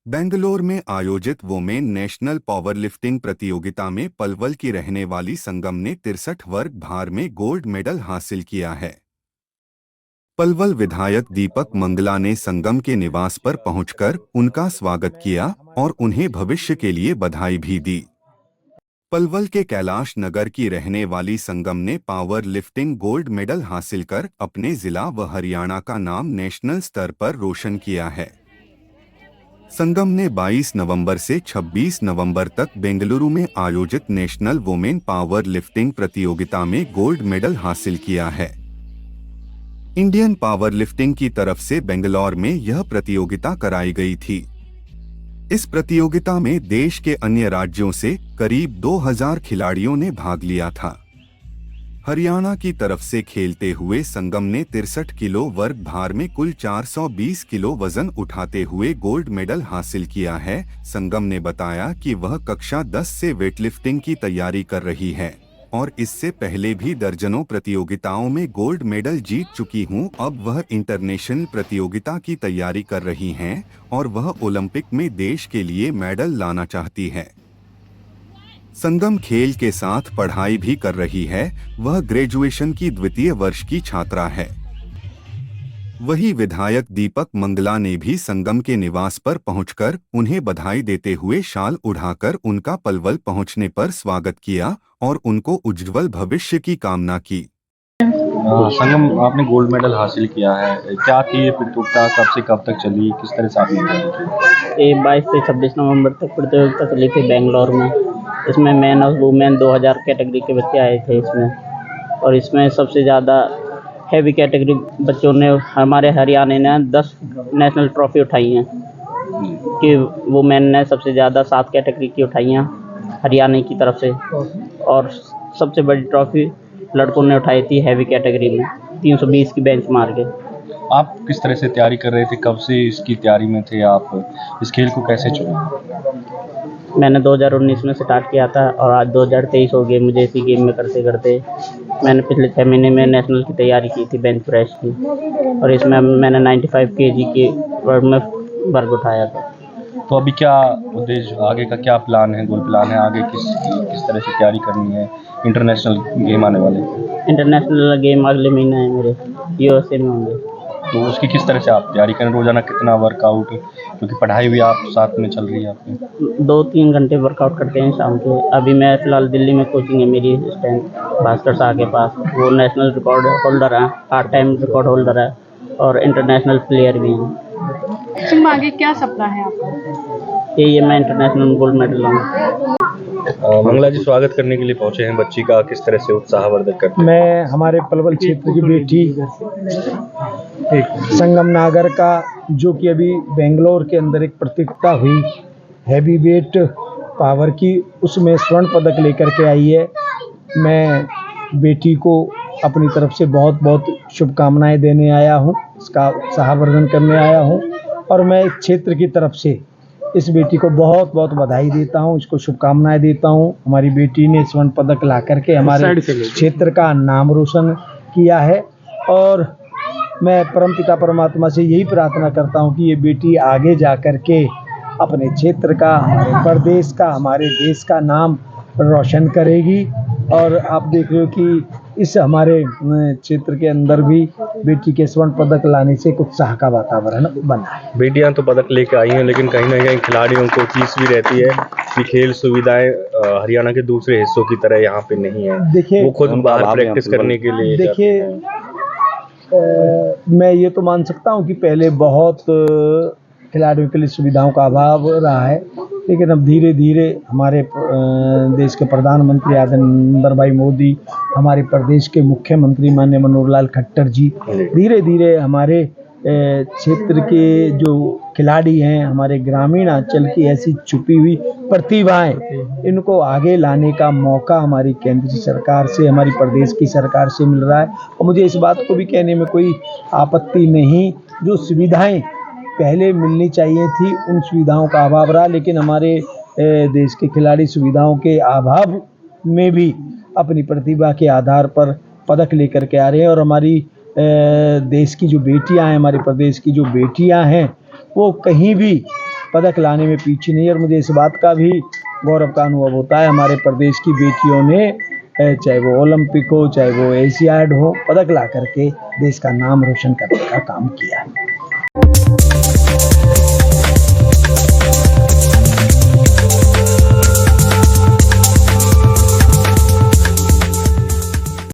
बेंगलोर में आयोजित women national powerlifting प्रतियोगिता में पलवल की रहने वाली संगम ने 63 वर्ग भार में गोल्ड मेडल हासिल किया है। पलवल विधायक दीपक मंगला ने संगम के निवास पर पहुंचकर उनका स्वागत किया और उन्हें भविष्य के लिए बधाई भी दी। पलवल के कैलाश नगर की रहने वाली संगम ने पावर लिफ्टिंग गोल्ड मेडल हासिल कर अपने जिला व हरियाणा का नाम नेशनल स्तर पर रोशन किया है। संगम ने 22 नवंबर से 26 नवंबर तक बेंगलुरु में आयोजित नेशनल वुमेन पावर लिफ्टिंग प्रतियोगिता में गोल्ड मेडल हासिल किया है। इंडियन पावर लिफ्टिंग की तरफ से बेंगलौर में यह प्रतियोगिता कराई गई थी। इस प्रतियोगिता में देश के अन्य राज्यों से करीब 2000 खिलाड़ियों ने भाग लिया था। हरियाणा की तरफ से खेलते हुए संगम ने 63 किलो वर्ग भार में कुल 420 किलो वजन उठाते हुए गोल्ड मेडल हासिल किया है। संगम ने बताया कि वह कक्षा 10 से वेटलिफ्टिंग की तैयारी कर रही है और इससे पहले भी दर्जनों प्रतियोगिताओं में गोल्ड मेडल जीत चुकी हूं। अब वह इंटरनेशनल प्रतियोगिता की तैयारी कर रही हैं और वह ओलंपिक में देश के लिए मेडल लाना चाहती है। संगम खेल के साथ पढ़ाई भी कर रही है। वह ग्रेजुएशन की द्वितीय वर्ष की छात्रा है। वही विधायक दीपक मंगला ने भी संगम के निवास पर पहुंचकर उन्हें बधाई देते हुए शाल उड़ाकर उनका पलवल पहुंचने पर स्वागत किया और उनको उज्ज्वल भविष्य की कामना की। संगम, आपने गोल्ड मेडल हासिल किया है, क्या थी ये प्रतियोगिता, कब से कब तक चली, किस तरह से आपने तैयारी की? ये 22 से 26 नवंबर तक प्रतियोगिता चली थी बेंगलोर में। इसमें मैन और वुमेन 2000 कैटेगरी के बच्चे आए थे इसमें, और इसमें सबसे ज़्यादा हैवी कैटेगरी बच्चों ने हमारे हरियाणा ने 10 नेशनल ट्रॉफी उठाई हैं कि वुमेन ने सबसे ज़्यादा 7 कैटेगरी की उठाई हैं हरियाणा की तरफ से, और सबसे बड़ी ट्रॉफी लड़कों ने उठाई थी हैवी कैटेगरी में 320 की बेंच मार के। आप किस तरह से तैयारी कर रहे थे, कब से इसकी तैयारी में थे आप, इस खेल को कैसे चुना? मैंने 2019 में स्टार्ट किया था और आज 2023 हो गए मुझे इसी गेम में करते करते। मैंने पिछले 6 महीने में नेशनल की तैयारी की थी बेंच प्रेस की, और इसमें मैंने 95 kg के वर्ग में वर्ग उठाया था। तो अभी क्या उद्देश्य, आगे का क्या प्लान है, गोल प्लान है, आगे किस तरह से तैयारी करनी है? इंटरनेशनल गेम आने वाले, इंटरनेशनल गेम अगले महीने है मेरे, USA में होंगे। तो उसकी किस तरह से आप तैयारी करें? रोजाना कितना वर्कआउट, क्योंकि पढ़ाई भी आप साथ में चल रही है आपकी? 2-3 घंटे वर्कआउट करते हैं शाम के। अभी मैं फ़िलहाल दिल्ली में कोचिंग है मेरी स्टैंड भास्कर शाह के पास। वो नेशनल रिकॉर्ड होल्डर है, पार्ट टाइम रिकॉर्ड होल्डर है और इंटरनेशनल प्लेयर भी हैं। कोचिंग में आगे क्या सपना है आपका? ये मैं इंटरनेशनल गोल्ड मेडल लाऊँ। मंगला जी, स्वागत करने के लिए पहुंचे हैं बच्ची का, किस तरह से उत्साहवर्धक करते हैं? मैं हमारे पलवल क्षेत्र की बेटी संगम नागर का, जो कि अभी बेंगलोर के अंदर एक प्रतियोगिता हुई हैवी वेट पावर की, उसमें स्वर्ण पदक लेकर के आई है। मैं बेटी को अपनी तरफ से बहुत बहुत शुभकामनाएं देने आया हूं, इसका उत्साहवर्धन करने आया हूं, और मैं इस क्षेत्र की तरफ से इस बेटी को बहुत बहुत बधाई देता हूं, इसको शुभकामनाएं देता हूं। हमारी बेटी ने स्वर्ण पदक ला करके हमारे क्षेत्र का नाम रोशन किया है, और मैं परमपिता परमात्मा से यही प्रार्थना करता हूं कि ये बेटी आगे जा कर के अपने क्षेत्र का, प्रदेश का, हमारे देश का नाम रोशन करेगी। और आप देख रहे हो कि इस हमारे क्षेत्र के अंदर भी बेटी के स्वर्ण पदक लाने से एक उत्साह का वातावरण बना है। बेटियां तो पदक लेकर आई हैं, लेकिन कहीं ना कहीं खिलाड़ियों को चीज भी रहती है कि खेल सुविधाएं हरियाणा के दूसरे हिस्सों की तरह यहाँ पे नहीं है। देखिए, वो खुद बाहर प्रैक्टिस करने के लिए देखिए, मैं ये तो मान सकता हूँ कि पहले बहुत खिलाड़ियों के लिए सुविधाओं का अभाव रहा है, लेकिन अब धीरे धीरे हमारे देश के प्रधानमंत्री आदरणीय नरेंद्र भाई मोदी, हमारे प्रदेश के मुख्यमंत्री माननीय मनोहर लाल खट्टर जी धीरे धीरे हमारे क्षेत्र के जो खिलाड़ी हैं, हमारे ग्रामीण अंचल की ऐसी छुपी हुई प्रतिभाएं, इनको आगे लाने का मौका हमारी केंद्रीय सरकार से, हमारी प्रदेश की सरकार से मिल रहा है। और मुझे इस बात को भी कहने में कोई आपत्ति नहीं, जो सुविधाएं पहले मिलनी चाहिए थी उन सुविधाओं का अभाव रहा, लेकिन हमारे देश के खिलाड़ी सुविधाओं के अभाव में भी अपनी प्रतिभा के आधार पर पदक लेकर के आ रहे हैं। और हमारी देश की जो बेटियां हैं, हमारे प्रदेश की जो बेटियां हैं, वो कहीं भी पदक लाने में पीछे नहीं। और मुझे इस बात का भी गौरव का अनुभव होता है, हमारे प्रदेश की बेटियों ने चाहे वो ओलंपिक हो चाहे वो एशियाड हो, पदक ला करके देश का नाम रोशन करने का काम किया है।